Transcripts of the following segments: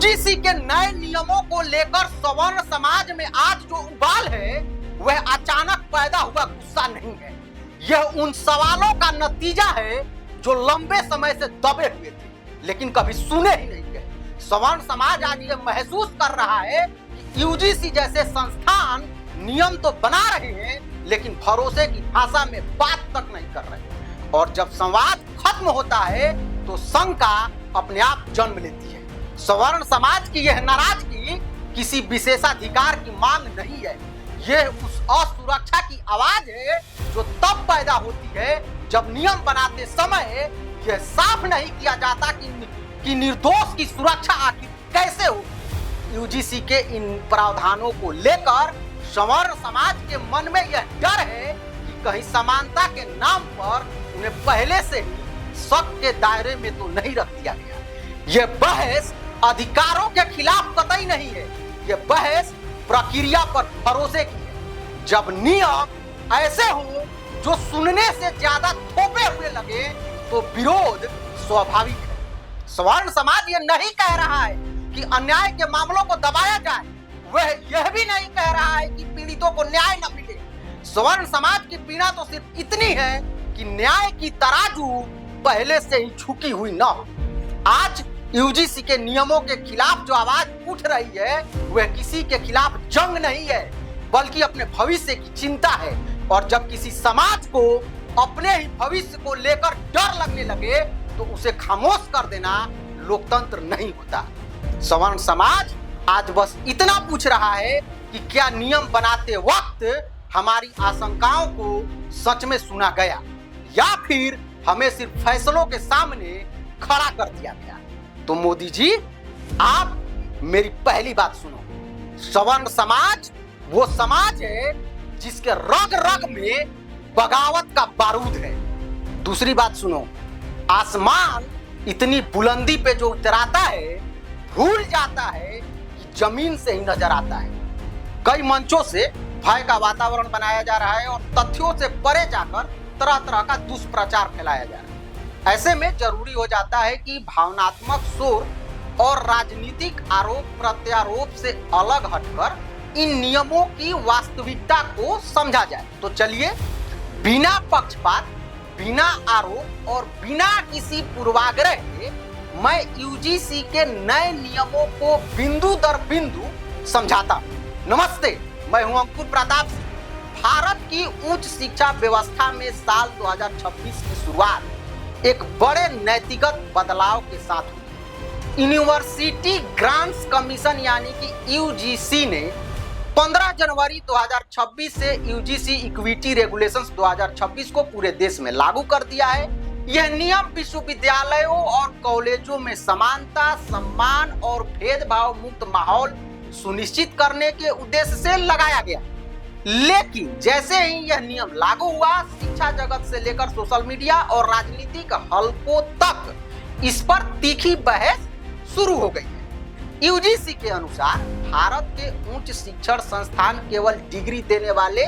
UGC के नए नियमों को लेकर सवर्ण समाज में आज जो उबाल है वह अचानक पैदा हुआ गुस्सा नहीं है। यह उन सवालों का नतीजा है जो लंबे समय से दबे हुए थे लेकिन कभी सुने ही नहीं गए। सवर्ण समाज आज यह महसूस कर रहा है कि यूजीसी जैसे संस्थान नियम तो बना रहे हैं लेकिन भरोसे की भाषा में बात तक नहीं कर रहे। और जब संवाद खत्म होता है तो शंका अपने आप जन्म लेती है। सवर्ण समाज की यह नाराजगी किसी विशेषाधिकार की मांग नहीं है, यह उस असुरक्षा की आवाज है जो तब पैदा होती है जब नियम बनाते समय यह साफ नहीं किया जाता कि निर्दोष की सुरक्षा आखिर कैसे हो। यूजीसी के इन प्रावधानों को लेकर सवर्ण समाज के मन में यह डर है कि कहीं समानता के नाम पर उन्हें पहले से ही शक के दायरे में तो नहीं रख दिया गया। यह बहस अधिकारों के खिलाफ कतई नहीं है, यह बहस प्रक्रिया पर भरोसे की है। जब नियम ऐसे हो जो सुनने से ज्यादा थोपे हुए लगे तो विरोध स्वाभाविक है। सवर्ण समाज यह नहीं कह रहा है कि अन्याय के मामलों को दबाया जाए, वह यह भी नहीं कह रहा है कि पीड़ितों को न्याय न मिले। सवर्ण समाज की पीड़ा तो सिर्फ इतनी है कि न्याय की तराजू पहले से ही झुकी हुई न हो। आज यूजीसी के नियमों के खिलाफ जो आवाज उठ रही है वह किसी के खिलाफ जंग नहीं है बल्कि अपने भविष्य की चिंता है। और जब किसी समाज को अपने ही भविष्य को लेकर डर लगने लगे तो उसे खामोश कर देना लोकतंत्र नहीं होता। सवर्ण समाज आज बस इतना पूछ रहा है कि क्या नियम बनाते वक्त हमारी आशंकाओं को सच में सुना गया या फिर हमें सिर्फ फैसलों के सामने खड़ा कर दिया गया। तो मोदी जी, आप मेरी पहली बात सुनो। सवर्ण समाज वो समाज है जिसके रग रग में बगावत का बारूद है। दूसरी बात सुनो, आसमान इतनी बुलंदी पे जो उतराता है भूल जाता है कि जमीन से ही नजर आता है। कई मंचों से भय का वातावरण बनाया जा रहा है और तथ्यों से परे जाकर तरह तरह का दुष्प्रचार फैलाया जा रहा है। ऐसे में जरूरी हो जाता है कि भावनात्मक शोर और राजनीतिक आरोप प्रत्यारोप से अलग हटकर इन नियमों की वास्तविकता को समझा जाए। तो चलिए, बिना पक्षपात, बिना आरोप और बिना किसी पूर्वाग्रह के मैं यूजीसी के नए नियमों को बिंदु दर बिंदु समझाता हूँ। नमस्ते, मैं हूं अंकुर प्रताप सिंह। भारत की उच्च शिक्षा व्यवस्था में साल 2026 की शुरुआत एक बड़े नैतिकत बदलाव के साथ हुई। यूनिवर्सिटी ग्रांट्स कमीशन यानी कि यूजीसी ने 15 जनवरी 2026 से यूजीसी इक्विटी रेगुलेशंस 2026 को पूरे देश में लागू कर दिया है। यह नियम विश्वविद्यालयों और कॉलेजों में समानता, सम्मान और भेदभाव मुक्त माहौल सुनिश्चित करने के उद्देश्य से लगाया गया। लेकिन जैसे ही यह नियम लागू हुआ, शिक्षा जगत से लेकर सोशल मीडिया और राजनीतिक हलकों तक इस पर तीखी बहस शुरू हो गई है। यूजीसी के अनुसार भारत के उच्च शिक्षण संस्थान केवल डिग्री देने वाले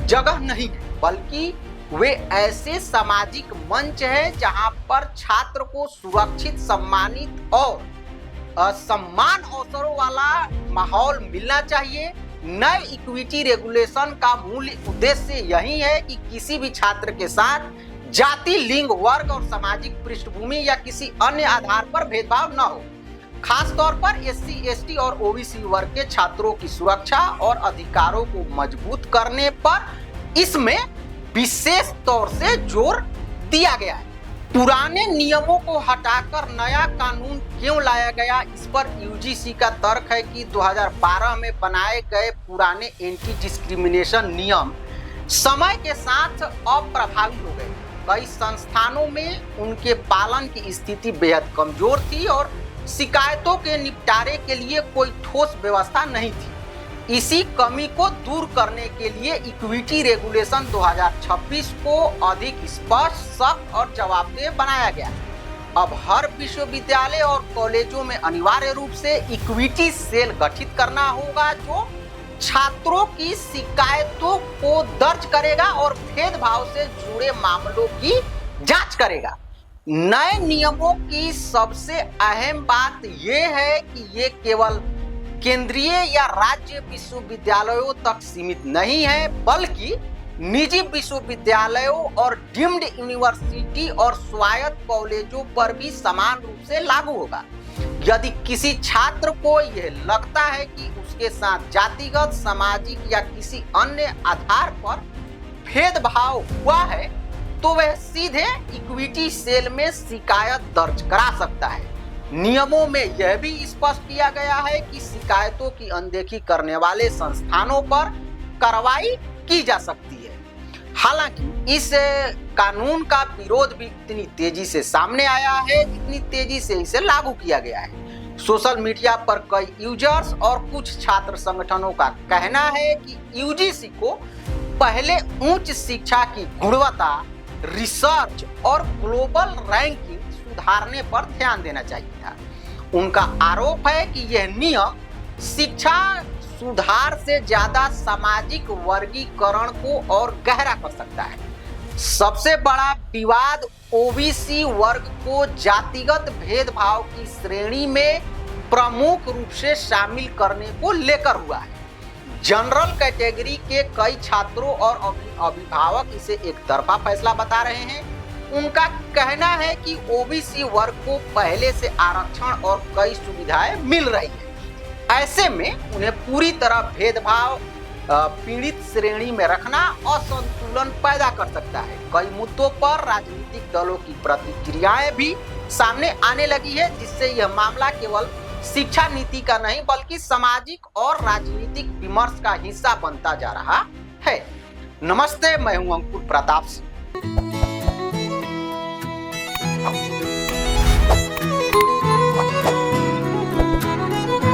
जगह नहीं है बल्कि वे ऐसे सामाजिक मंच हैं जहां पर छात्र को सुरक्षित, सम्मानित और समान अवसरों वाला माहौल मिलना चाहिए। नए इक्विटी रेगुलेशन का मूल उद्देश्य यही है कि किसी भी छात्र के साथ जाति, लिंग, वर्ग और सामाजिक पृष्ठभूमि या किसी अन्य आधार पर भेदभाव न हो। खास तौर पर एससी, एसटी और ओबीसी वर्ग के छात्रों की सुरक्षा और अधिकारों को मजबूत करने पर इसमें विशेष तौर से जोर दिया गया है। पुराने नियमों को हटाकर नया कानून क्यों लाया गया, इस पर यूजीसी का तर्क है कि 2012 में बनाए गए पुराने एंटी डिस्क्रिमिनेशन नियम समय के साथ अप्रभावी हो गए। कई संस्थानों में उनके पालन की स्थिति बेहद कमजोर थी और शिकायतों के निपटारे के लिए कोई ठोस व्यवस्था नहीं थी। इसी कमी को दूर करने के लिए इक्विटी रेगुलेशन 2026 को अधिक स्पष्ट, सख्त और जवाबदेह बनाया गया। अब हर विश्वविद्यालय और कॉलेजों में अनिवार्य रूप से इक्विटी सेल गठित करना होगा जो छात्रों की शिकायतों को दर्ज करेगा और भेदभाव से जुड़े मामलों की जांच करेगा। नए नियमों की सबसे अहम बात यह है कि ये केवल केंद्रीय या राज्य विश्वविद्यालयों तक सीमित नहीं है, बल्कि निजी विश्वविद्यालयों और डीम्ड यूनिवर्सिटी और स्वायत्त कॉलेजों पर भी समान रूप से लागू होगा। यदि किसी छात्र को यह लगता है कि उसके साथ जातिगत, सामाजिक या किसी अन्य आधार पर भेदभाव हुआ है, तो वह सीधे इक्विटी सेल में शिकायत दर्ज करा सकता है। नियमों में यह भी स्पष्ट किया गया है कि शिकायतों की अनदेखी करने वाले संस्थानों पर कार्रवाई की जा सकती है। हालांकि इस कानून का विरोध भी इतनी तेजी से सामने आया है जितनी तेजी से इसे लागू किया गया है। सोशल मीडिया पर कई यूजर्स और कुछ छात्र संगठनों का कहना है कि यूजीसी को पहले उच्च शिक्षा की गुणवत्ता, रिसर्च और ग्लोबल रैंकिंग सुधारने पर ध्यान देना चाहिए था। उनका आरोप है कि यह नियम शिक्षा सुधार से ज्यादा सामाजिक वर्गीकरण को और गहरा कर सकता है। सबसे बड़ा विवाद ओबीसी वर्ग को जातिगत भेदभाव की श्रेणी में प्रमुख रूप से शामिल करने को लेकर हुआ है। जनरल कैटेगरी के कई छात्रों और अभिभावक इसे एक तरफा फैसला बता रहे हैं। उनका कहना है कि ओबीसी वर्ग को पहले से आरक्षण और कई सुविधाएं मिल रही है। ऐसे में उन्हें पूरी तरह भेदभाव पीड़ित श्रेणी में रखना असंतुलन पैदा कर सकता है। कई मुद्दों पर राजनीतिक दलों की प्रतिक्रियाएं भी सामने आने लगी है, जिससे यह मामला केवल शिक्षा नीति का नहीं बल्कि सामाजिक और राजनीतिक विमर्श का हिस्सा बनता जा रहा है। नमस्ते, मैं हूं अंकुर प्रताप सिंह।